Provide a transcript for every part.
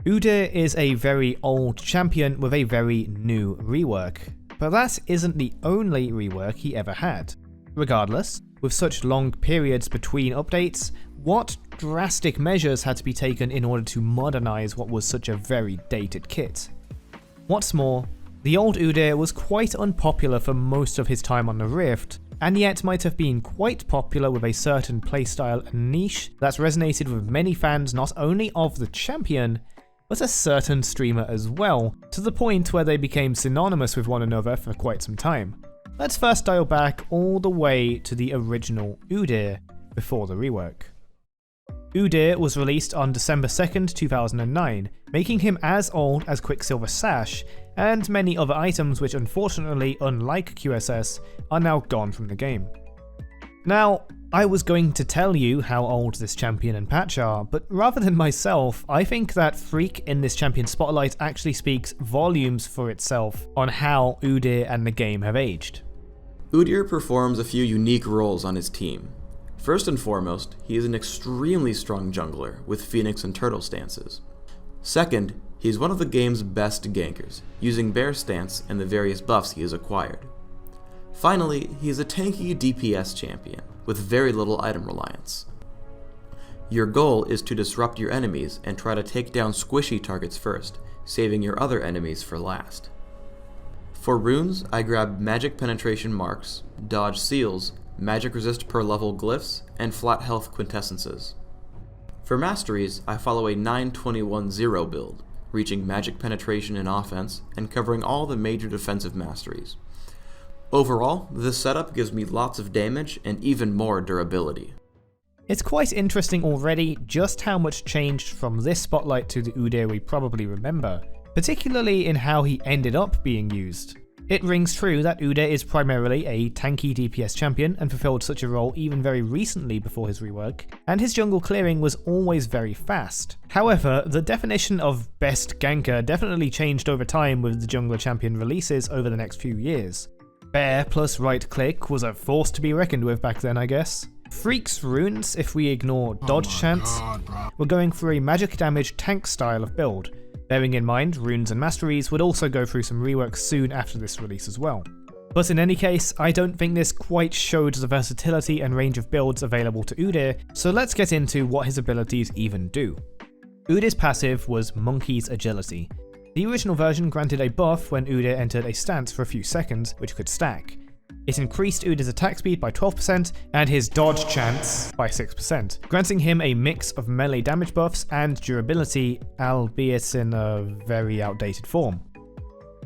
Udyr is a very old champion with a very new rework, but that isn't the only rework he ever had. Regardless, with such long periods between updates, what drastic measures had to be taken in order to modernize what was such a very dated kit? What's more, the old Udyr was quite unpopular for most of his time on the Rift, and yet might have been quite popular with a certain playstyle and niche that resonated with many fans not only of the champion, but a certain streamer as well, to the point where they became synonymous with one another for quite some time. Let's first dial back all the way to the original Udyr before the rework. Udyr was released on December 2nd, 2009, making him as old as Quicksilver Sash, and many other items which unfortunately, unlike QSS, are now gone from the game. Now, I was going to tell you how old this champion and patch are, but rather than myself, I think that Freak in this champion spotlight actually speaks volumes for itself on how Udyr and the game have aged. Udyr performs a few unique roles on his team. First and foremost, he is an extremely strong jungler with Phoenix and Turtle stances. Second, he is one of the game's best gankers, using Bear stance and the various buffs he has acquired. Finally, he is a tanky DPS champion, with very little item reliance. Your goal is to disrupt your enemies and try to take down squishy targets first, saving your other enemies for last. For runes, I grab magic penetration marks, dodge seals, magic resist per level glyphs, and flat health quintessences. For masteries, I follow a 9-21-0 build, reaching magic penetration in offense and covering all the major defensive masteries. Overall, this setup gives me lots of damage and even more durability. It's quite interesting already just how much changed from this spotlight to the Udyr we probably remember, particularly in how he ended up being used. It rings true that Udyr is primarily a tanky DPS champion and fulfilled such a role even very recently before his rework, and his jungle clearing was always very fast. However, the definition of best ganker definitely changed over time with the jungler champion releases over the next few years. Bear plus right click was a force to be reckoned with back then, I guess. Freak's runes, if we ignore dodge chance, were going for a magic damage tank style of build. Bearing in mind, runes and masteries would also go through some reworks soon after this release as well. But in any case, I don't think this quite showed the versatility and range of builds available to Udyr, so let's get into what his abilities even do. Udyr's passive was Monkey's Agility. The original version granted a buff when Udyr entered a stance for a few seconds, which could stack. It increased Udyr's attack speed by 12% and his dodge chance by 6%, granting him a mix of melee damage buffs and durability, albeit in a very outdated form.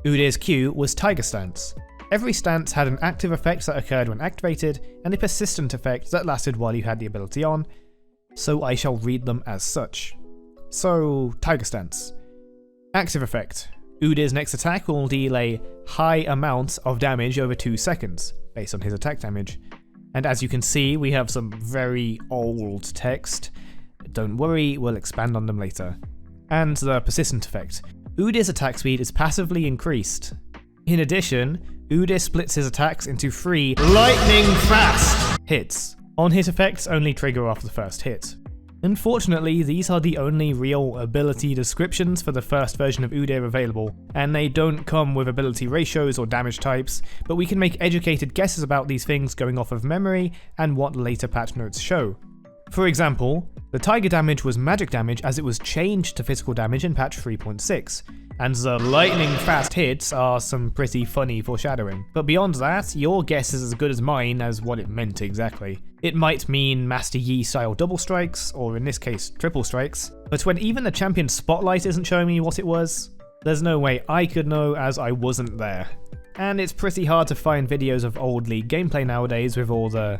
Udyr's Q was Tiger Stance. Every stance had an active effect that occurred when activated, and a persistent effect that lasted while you had the ability on, so I shall read them as such. So, Tiger Stance. Active effect. Udyr's next attack will deal a high amount of damage over 2 seconds, based on his attack damage. And as you can see, we have some very old text. Don't worry, we'll expand on them later. And the persistent effect. Udyr's attack speed is passively increased. In addition, Udyr splits his attacks into 3 lightning fast hits. On-hit effects only trigger after the first hit. Unfortunately, these are the only real ability descriptions for the first version of Udyr available, and they don't come with ability ratios or damage types, but we can make educated guesses about these things going off of memory and what later patch notes show. For example, the Tiger damage was magic damage as it was changed to physical damage in patch 3.6, and the lightning fast hits are some pretty funny foreshadowing. But beyond that, your guess is as good as mine as what it meant exactly. It might mean Master Yi style double strikes, or in this case triple strikes, but when even the champion spotlight isn't showing me what it was, there's no way I could know as I wasn't there. And it's pretty hard to find videos of old League gameplay nowadays with all the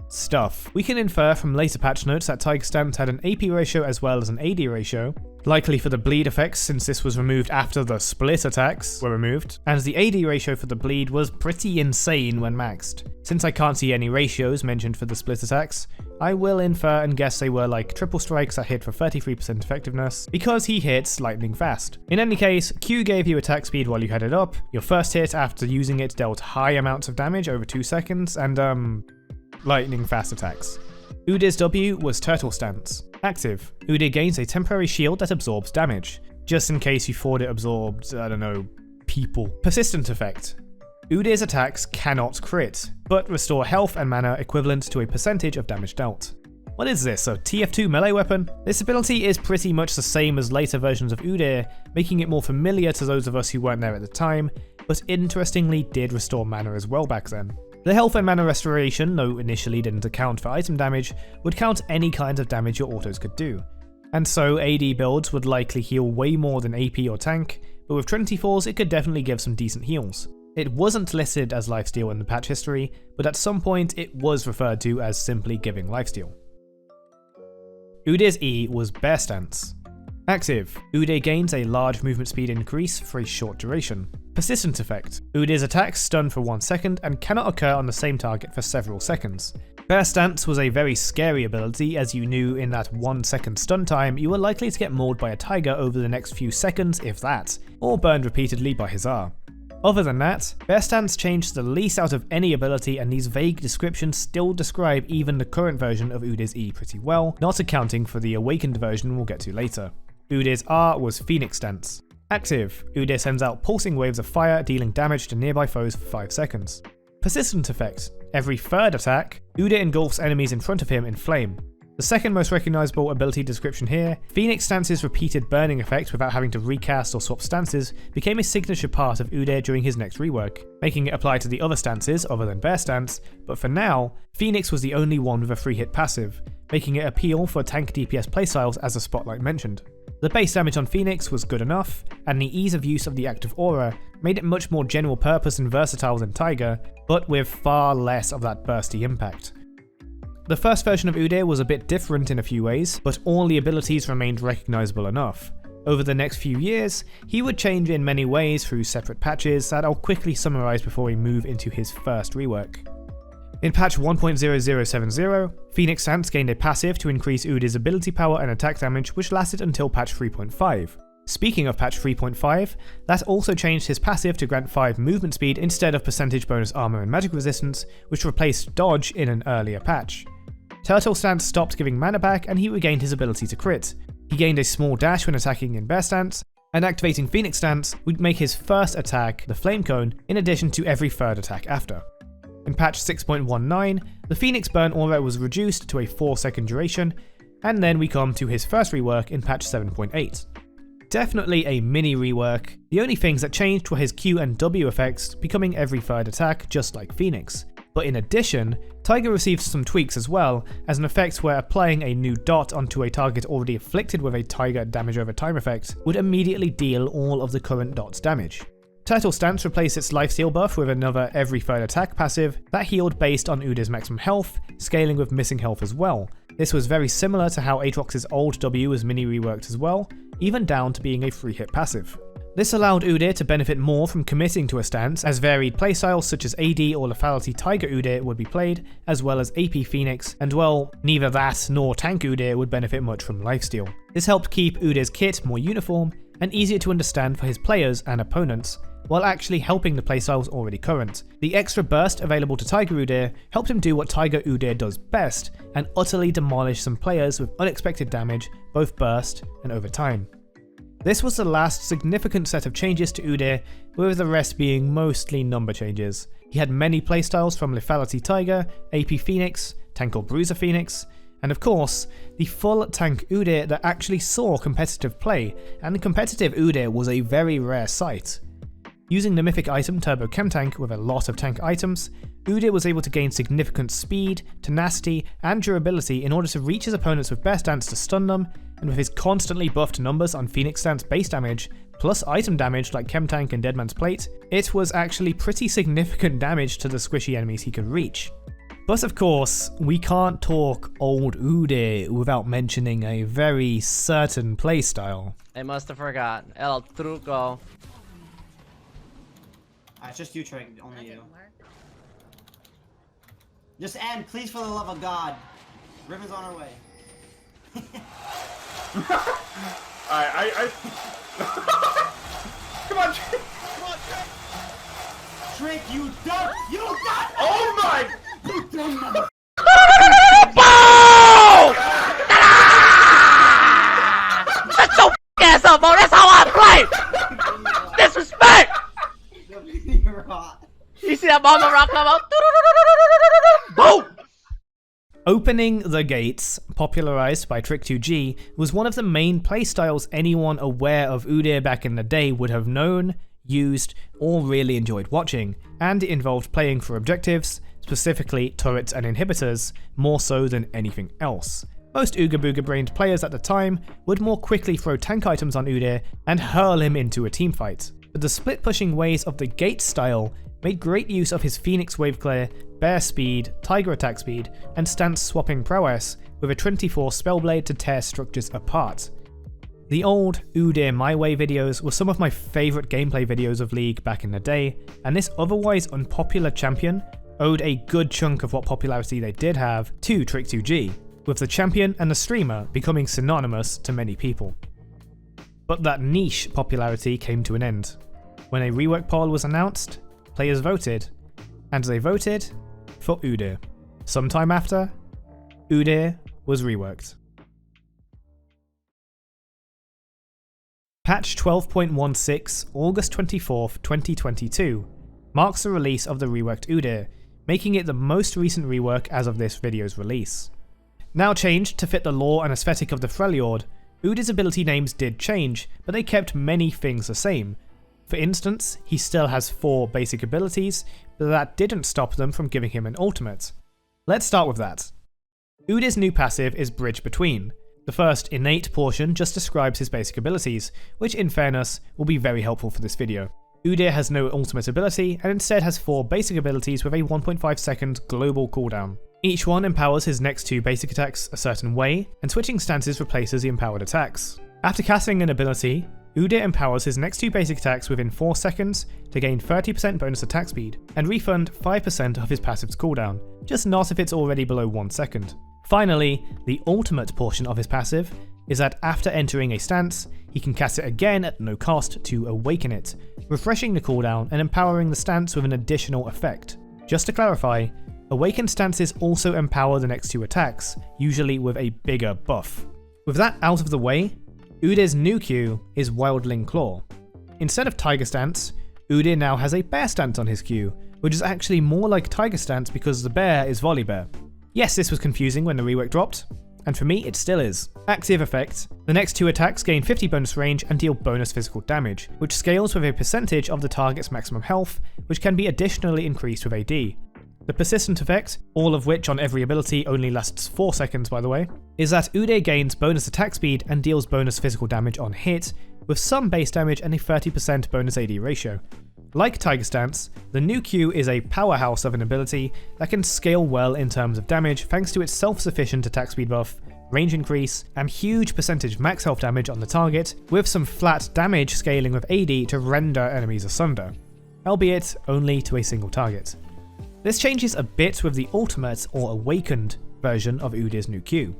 stuff. We can infer from later patch notes that Tiger Stance had an AP ratio as well as an AD ratio, likely for the bleed effects since this was removed after the split attacks were removed, and the AD ratio for the bleed was pretty insane when maxed. Since I can't see any ratios mentioned for the split attacks, I will infer and guess they were like triple strikes that hit for 33% effectiveness, because he hits lightning fast. In any case, Q gave you attack speed while you had it up, your first hit after using it dealt high amounts of damage over 2 seconds, and lightning fast attacks. Udyr's W was Turtle Stance. Active. Udyr gains a temporary shield that absorbs damage, just in case you thought it absorbed, I don't know, people. Persistent effect. Udyr's attacks cannot crit, but restore health and mana equivalent to a percentage of damage dealt. What is this, a TF2 melee weapon? This ability is pretty much the same as later versions of Udyr, making it more familiar to those of us who weren't there at the time, but interestingly did restore mana as well back then. The health and mana restoration, though initially didn't account for item damage, would count any kinds of damage your autos could do. And so AD builds would likely heal way more than AP or tank, but with Trinity Falls it could definitely give some decent heals. It wasn't listed as lifesteal in the patch history, but at some point it was referred to as simply giving lifesteal. Udyr's E was Bear Stance. Active. Udyr gains a large movement speed increase for a short duration. Persistent effect. Udyr's attacks stun for 1 second and cannot occur on the same target for several seconds. Bear Stance was a very scary ability, as you knew in that 1 second stun time you were likely to get mauled by a tiger over the next few seconds if that, or burned repeatedly by his R. Other than that, Bear Stance changed the least out of any ability, and these vague descriptions still describe even the current version of Udyr's E pretty well, not accounting for the awakened version we'll get to later. Udyr's R was Phoenix Stance. Active. Udyr sends out pulsing waves of fire, dealing damage to nearby foes for 5 seconds. Persistent effect. Every third attack, Udyr engulfs enemies in front of him in flame. The second most recognisable ability description here, Phoenix Stance's repeated burning effect without having to recast or swap stances became a signature part of Udyr during his next rework, making it apply to the other stances other than Bear Stance, but for now, Phoenix was the only one with a free hit passive, making it appeal for tank DPS playstyles as the spotlight mentioned. The base damage on Phoenix was good enough, and the ease of use of the active aura made it much more general purpose and versatile than Tiger, but with far less of that bursty impact. The first version of Udyr was a bit different in a few ways, but all the abilities remained recognisable enough. Over the next few years, he would change in many ways through separate patches that I'll quickly summarise before we move into his first rework. In patch 1.0070, Phoenix Stance gained a passive to increase Udyr's ability power and attack damage, which lasted until patch 3.5. Speaking of patch 3.5, that also changed his passive to grant 5 movement speed instead of percentage bonus armor and magic resistance, which replaced dodge in an earlier patch. Turtle Stance stopped giving mana back, and he regained his ability to crit. He gained a small dash when attacking in Bear Stance, and activating Phoenix Stance would make his first attack the Flame Cone, in addition to every third attack after. In patch 6.19, the Phoenix Burn aura was reduced to a 4-second duration, and then we come to his first rework in patch 7.8. Definitely a mini rework. The only things that changed were his Q and W effects becoming every third attack, just like Phoenix. But in addition, Tiger received some tweaks as well, as an effect where applying a new dot onto a target already afflicted with a Tiger damage over time effect would immediately deal all of the current dot's damage. Turtle Stance replaced its lifesteal buff with another every third attack passive that healed based on Udyr's maximum health, scaling with missing health as well. This was very similar to how Aatrox's Old W was mini reworked as well, even down to being a free hit passive. This allowed Udyr to benefit more from committing to a stance, as varied playstyles such as AD or Lethality Tiger Udyr would be played, as well as AP Phoenix, and well, neither that nor Tank Udyr would benefit much from lifesteal. This helped keep Udyr's kit more uniform and easier to understand for his players and opponents, while actually helping the playstyles already current. The extra burst available to Tiger Udyr helped him do what Tiger Udyr does best, and utterly demolish some players with unexpected damage, both burst and over time. This was the last significant set of changes to Udyr, with the rest being mostly number changes. He had many playstyles from Lethality Tiger, AP Phoenix, Tank or Bruiser Phoenix, and of course, the full Tank Udyr that actually saw competitive play, and competitive Udyr was a very rare sight. Using the mythic item Turbo Chem Tank with a lot of tank items, Udyr was able to gain significant speed, tenacity, and durability in order to reach his opponents with Bear Stance to stun them, and with his constantly buffed numbers on Phoenix Stance base damage, plus item damage like Chem Tank and Deadman's Plate, it was actually pretty significant damage to the squishy enemies he could reach. But of course, we can't talk Old Udyr without mentioning a very certain playstyle. I must have forgot. El truco. It's just you, Trey. Only you. Just end, please, for the love of God. Riven's on her way. I Come on, Trick! Come on, Trick! Trick, you dumb! You dumb! Oh my! You dumb mother... the bomb rock level. Boom! Opening the gates, popularized by Trick2G, was one of the main playstyles anyone aware of Udyr back in the day would have known, used, or really enjoyed watching, and it involved playing for objectives, specifically turrets and inhibitors, more so than anything else. Most Ooga Booga brained players at the time would more quickly throw tank items on Udyr and hurl him into a teamfight, but the split pushing ways of the gate style made great use of his Phoenix wave clear, bear speed, tiger attack speed, and stance swapping prowess with a 24 spellblade to tear structures apart. The old Udyr My Way videos were some of my favourite gameplay videos of League back in the day, and this otherwise unpopular champion owed a good chunk of what popularity they did have to Trick2G, with the champion and the streamer becoming synonymous to many people. But that niche popularity came to an end. When a rework poll was announced, players voted, and they voted for Udyr. Sometime after, Udyr was reworked. Patch 12.16, August 24th, 2022, marks the release of the reworked Udyr, making it the most recent rework as of this video's release. Now changed to fit the lore and aesthetic of the Freljord, Udyr's ability names did change, but they kept many things the same. For instance, he still has 4 basic abilities, but that didn't stop them from giving him an ultimate. Let's start with that. Udyr's new passive is Bridge Between. The first innate portion just describes his basic abilities, which in fairness will be very helpful for this video. Udyr has no ultimate ability and instead has 4 basic abilities with a 1.5 second global cooldown. Each one empowers his next 2 basic attacks a certain way, and switching stances replaces the empowered attacks. After casting an ability, Udyr empowers his next 2 basic attacks within 4 seconds to gain 30% bonus attack speed, and refund 5% of his passive's cooldown, just not if it's already below 1 second. Finally, the ultimate portion of his passive is that after entering a stance, he can cast it again at no cost to awaken it, refreshing the cooldown and empowering the stance with an additional effect. Just to clarify, awakened stances also empower the next 2 attacks, usually with a bigger buff. With that out of the way, Udyr's new Q is Wildling Claw. Instead of Tiger Stance, Udyr now has a Bear Stance on his Q, which is actually more like Tiger Stance because the bear is Volibear. Yes, this was confusing when the rework dropped, and for me it still is. Active effect: the next 2 attacks gain 50 bonus range and deal bonus physical damage, which scales with a percentage of the target's maximum health, which can be additionally increased with AD. The persistent effect, all of which on every ability only lasts 4 seconds by the way, is that Udyr gains bonus attack speed and deals bonus physical damage on hit, with some base damage and a 30% bonus AD ratio. Like Tiger Stance, the new Q is a powerhouse of an ability that can scale well in terms of damage thanks to its self-sufficient attack speed buff, range increase, and huge percentage max health damage on the target, with some flat damage scaling with AD to render enemies asunder, albeit only to a single target. This changes a bit with the ultimate or awakened version of Udyr's new Q.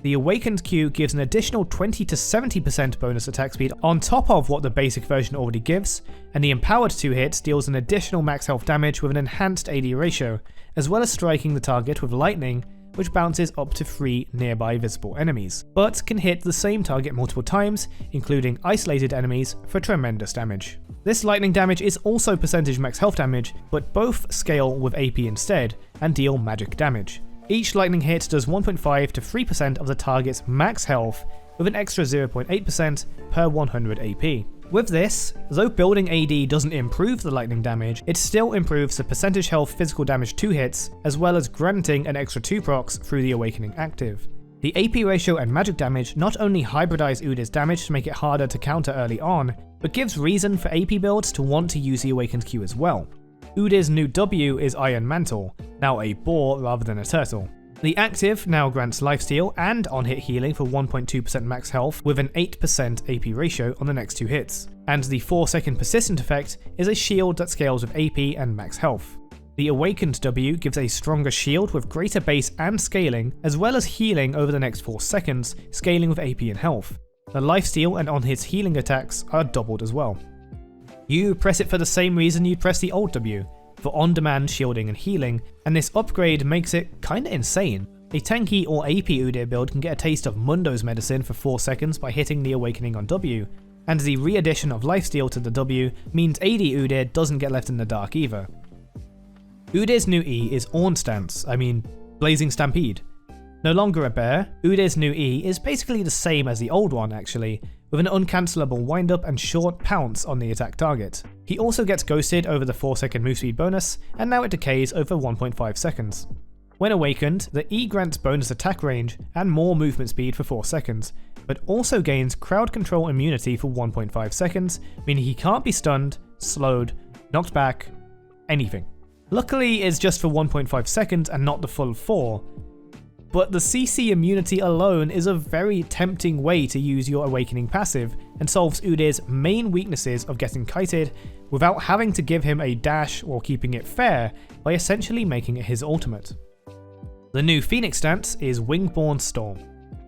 The awakened Q gives an additional 20 to 70% bonus attack speed on top of what the basic version already gives, and the empowered 2 hits deals an additional max health damage with an enhanced AD ratio, as well as striking the target with lightning, which bounces up to 3 nearby visible enemies, but can hit the same target multiple times, including isolated enemies, for tremendous damage. This lightning damage is also percentage max health damage, but both scale with AP instead, and deal magic damage. Each lightning hit does 1.5 to 3% of the target's max health, with an extra 0.8% per 100 AP. With this, though building AD doesn't improve the lightning damage, it still improves the percentage health physical damage 2 hits, as well as granting an extra 2 procs through the awakening active. The AP ratio and magic damage not only hybridize Udyr's damage to make it harder to counter early on, but gives reason for AP builds to want to use the awakened Q as well. Udyr's new W is Iron Mantle, now a boar rather than a turtle. The active now grants lifesteal and on-hit healing for 1.2% max health with an 8% AP ratio on the next 2 hits, and the 4-second persistent effect is a shield that scales with AP and max health. The awakened W gives a stronger shield with greater base and scaling, as well as healing over the next 4 seconds, scaling with AP and health. The lifesteal and on-hit healing attacks are doubled as well. You press it for the same reason you'd press the old W, for on-demand shielding and healing, and this upgrade makes it kinda insane. A tanky or AP Udyr build can get a taste of Mundo's medicine for 4 seconds by hitting the awakening on W, and the re-addition of lifesteal to the W means AD Udyr doesn't get left in the dark either. Udyr's new E is Blazing Stampede. No longer a bear, Udyr's new E is basically the same as the old one actually, with an uncancelable wind-up and short pounce on the attack target. He also gets ghosted over the 4-second move speed bonus, and now it decays over 1.5 seconds. When awakened, the E grants bonus attack range and more movement speed for 4 seconds, but also gains crowd control immunity for 1.5 seconds, meaning he can't be stunned, slowed, knocked back, anything. Luckily, it's just for 1.5 seconds and not the full 4, but the CC immunity alone is a very tempting way to use your awakening passive and solves Udyr's main weaknesses of getting kited without having to give him a dash or keeping it fair by essentially making it his ultimate. The new Phoenix stance is Wingborne Storm.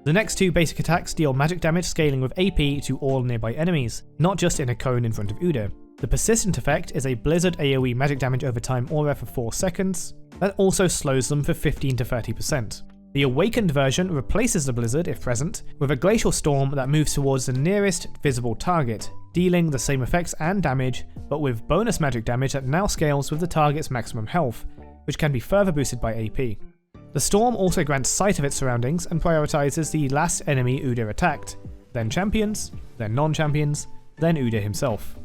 The next 2 basic attacks deal magic damage scaling with AP to all nearby enemies, not just in a cone in front of Udyr. The persistent effect is a Blizzard AoE magic damage over time aura for 4 seconds, that also slows them for 15 to 30%. The awakened version replaces the Blizzard, if present, with a Glacial Storm that moves towards the nearest visible target, dealing the same effects and damage, but with bonus magic damage that now scales with the target's maximum health, which can be further boosted by AP. The Storm also grants sight of its surroundings and prioritizes the last enemy Udyr attacked, then champions, then non-champions, then Udyr himself.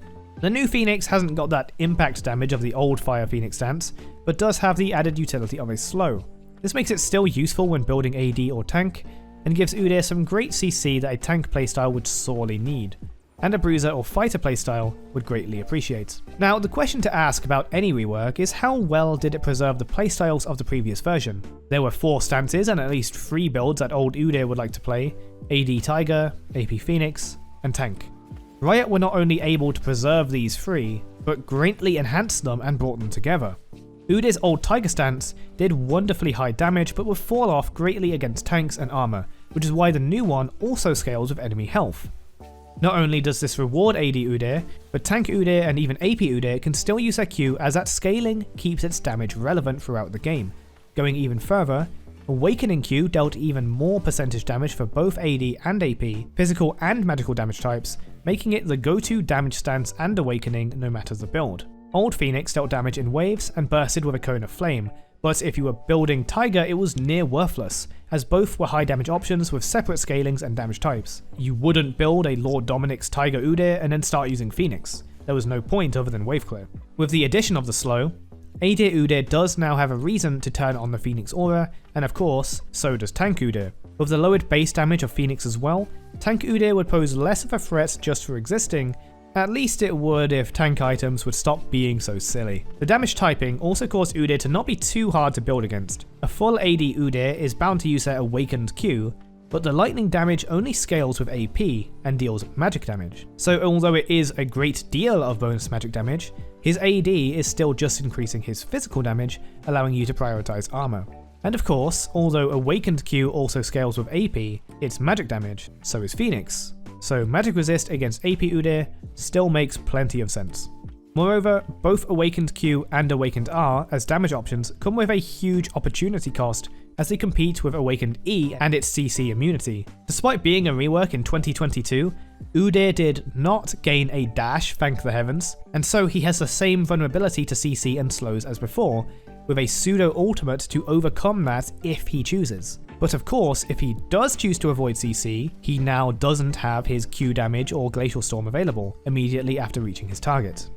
The new Phoenix hasn't got that impact damage of the old Fire Phoenix stance, but does have the added utility of a slow. This makes it still useful when building AD or tank, and gives Udyr some great CC that a tank playstyle would sorely need, and a bruiser or fighter playstyle would greatly appreciate. Now, the question to ask about any rework is how well did it preserve the playstyles of the previous version? There were 4 stances and at least 3 builds that Old Udyr would like to play: AD Tiger, AP Phoenix, and tank. Riot were not only able to preserve these 3, but greatly enhanced them and brought them together. Udyr's old Tiger stance did wonderfully high damage but would fall off greatly against tanks and armor, which is why the new one also scales with enemy health. Not only does this reward AD Udyr, but tank Udyr and even AP Udyr can still use their Q, as that scaling keeps its damage relevant throughout the game. Going even further, Awakening Q dealt even more percentage damage for both AD and AP, physical and magical damage types, making it the go-to damage stance and Awakening no matter the build. Old Phoenix dealt damage in waves and bursted with a cone of flame, but if you were building Tiger it was near worthless, as both were high damage options with separate scalings and damage types. You wouldn't build a Lord Dominik's Tiger Udyr and then start using Phoenix. There was no point other than wave clear. With the addition of the slow, AD Udyr does now have a reason to turn on the Phoenix aura, and of course, so does tank Udyr. With the lowered base damage of Phoenix as well, tank Udyr would pose less of a threat just for existing. At least it would if tank items would stop being so silly. The damage typing also caused Udyr to not be too hard to build against. A full AD Udyr is bound to use their awakened Q, but the lightning damage only scales with AP and deals magic damage. So although it is a great deal of bonus magic damage, his AD is still just increasing his physical damage, allowing you to prioritize armor. And of course, although awakened Q also scales with AP, it's magic damage, so is Phoenix. So magic resist against AP Udyr still makes plenty of sense. Moreover, both Awakened Q and Awakened R as damage options come with a huge opportunity cost as they compete with Awakened E and its CC immunity. Despite being a rework in 2022, Udyr did not gain a dash, thank the heavens, and so he has the same vulnerability to CC and slows as before, with a pseudo ultimate to overcome that if he chooses. But of course, if he does choose to avoid CC, he now doesn't have his Q damage or Glacial Storm available immediately after reaching his target.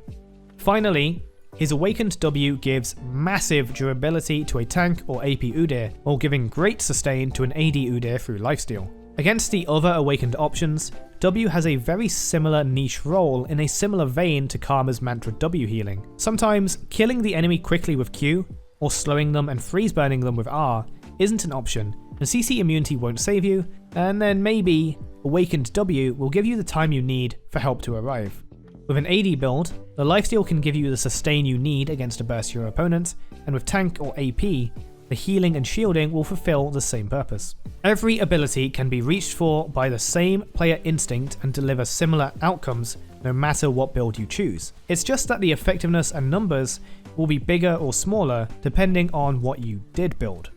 Finally, his Awakened W gives massive durability to a tank or AP Udyr, while giving great sustain to an AD Udyr through lifesteal. Against the other Awakened options, W has a very similar niche role in a similar vein to Karma's Mantra W healing. Sometimes killing the enemy quickly with Q, or slowing them and freeze burning them with R, isn't an option, and CC immunity won't save you, and then maybe Awakened W will give you the time you need for help to arrive. With an AD build, the lifesteal can give you the sustain you need against a burstier opponent, and with tank or AP, the healing and shielding will fulfill the same purpose. Every ability can be reached for by the same player instinct and deliver similar outcomes no matter what build you choose. It's just that the effectiveness and numbers will be bigger or smaller depending on what you did build.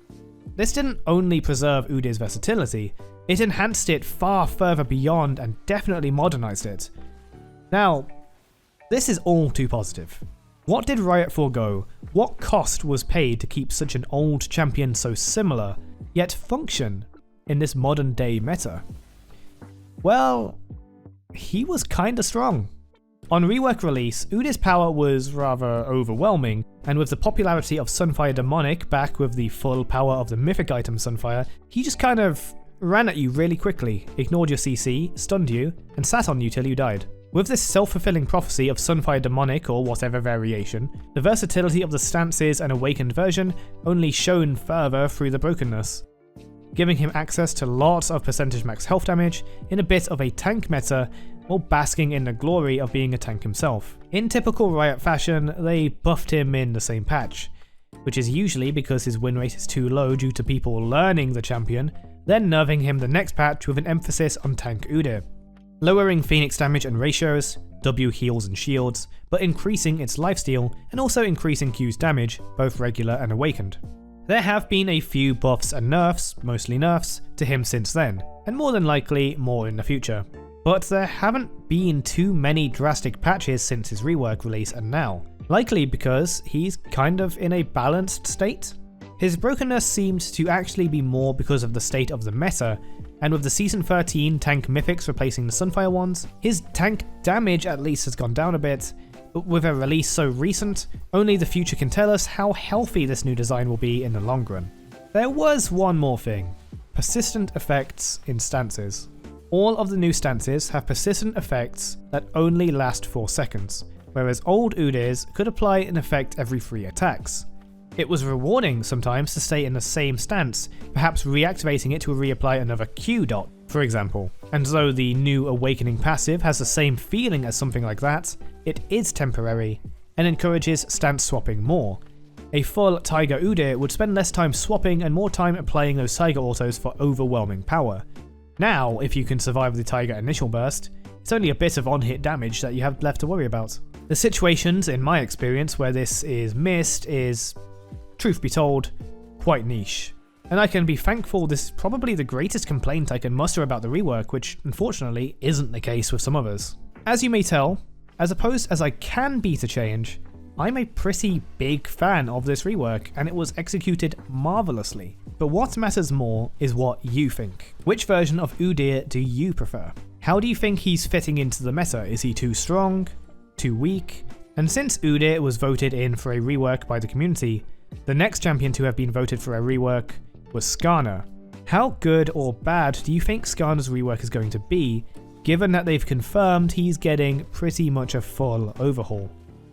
This didn't only preserve Udyr's versatility, it enhanced it far further beyond and definitely modernized it. Now, this is all too positive. What did Riot forego? What cost was paid to keep such an old champion so similar, yet function in this modern day meta? Well, he was kinda strong. On Rework release, Udyr's power was rather overwhelming, and with the popularity of Sunfire Demonic back with the full power of the mythic item Sunfire, he just kind of ran at you really quickly, ignored your CC, stunned you, and sat on you till you died. With this self-fulfilling prophecy of Sunfire Demonic or whatever variation, the versatility of the stances and awakened version only shone further through the brokenness, giving him access to lots of percentage max health damage in a bit of a tank meta while basking in the glory of being a tank himself. In typical Riot fashion, they buffed him in the same patch, which is usually because his win rate is too low due to people learning the champion, then nerfing him the next patch with an emphasis on tank Udyr, lowering Phoenix damage and ratios, W heals and shields, but increasing its lifesteal and also increasing Q's damage, both regular and awakened. There have been a few buffs and nerfs, mostly nerfs, to him since then, and more than likely more in the future. But there haven't been too many drastic patches since his rework release and now, likely because he's kind of in a balanced state. His brokenness seemed to actually be more because of the state of the meta, and with the Season 13 tank mythics replacing the Sunfire ones, his tank damage at least has gone down a bit, but with a release so recent, only the future can tell us how healthy this new design will be in the long run. There was one more thing: persistent effects in stances. All of the new stances have persistent effects that only last 4 seconds, whereas old Udyr's could apply an effect every 3 attacks. It was rewarding sometimes to stay in the same stance, perhaps reactivating it to reapply another Q dot, for example. And though the new Awakening passive has the same feeling as something like that, it is temporary and encourages stance swapping more. A full Tiger Udyr would spend less time swapping and more time applying those Tiger autos for overwhelming power. Now, if you can survive the Tiger initial burst, it's only a bit of on-hit damage that you have left to worry about. The situations, in my experience, where this is missed is, truth be told, quite niche. And I can be thankful this is probably the greatest complaint I can muster about the rework, which unfortunately isn't the case with some others. As you may tell, as opposed as I can be to change, I'm a pretty big fan of this rework, and it was executed marvellously. But what matters more is what you think. Which version of Udyr do you prefer? How do you think he's fitting into the meta? Is he too strong? Too weak? And since Udyr was voted in for a rework by the community, the next champion to have been voted for a rework was Skarner. How good or bad do you think Skarner's rework is going to be, given that they've confirmed he's getting pretty much a full overhaul?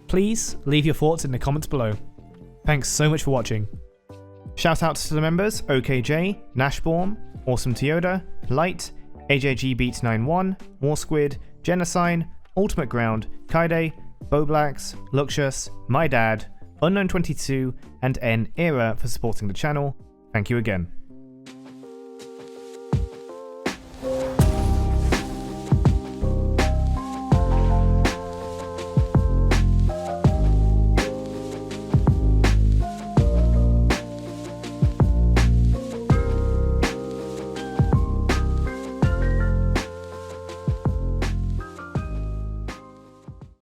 Please leave your thoughts in the comments below. Thanks so much for watching. Shoutouts to the members: OKJ, Nashborn, Awesome Toyota, Light, AJGBeats91, Warsquid, Genocide, Ultimate Ground, Kaide, Bowblacks, Luxus, My Dad, Unknown22, and N Era for supporting the channel. Thank you again.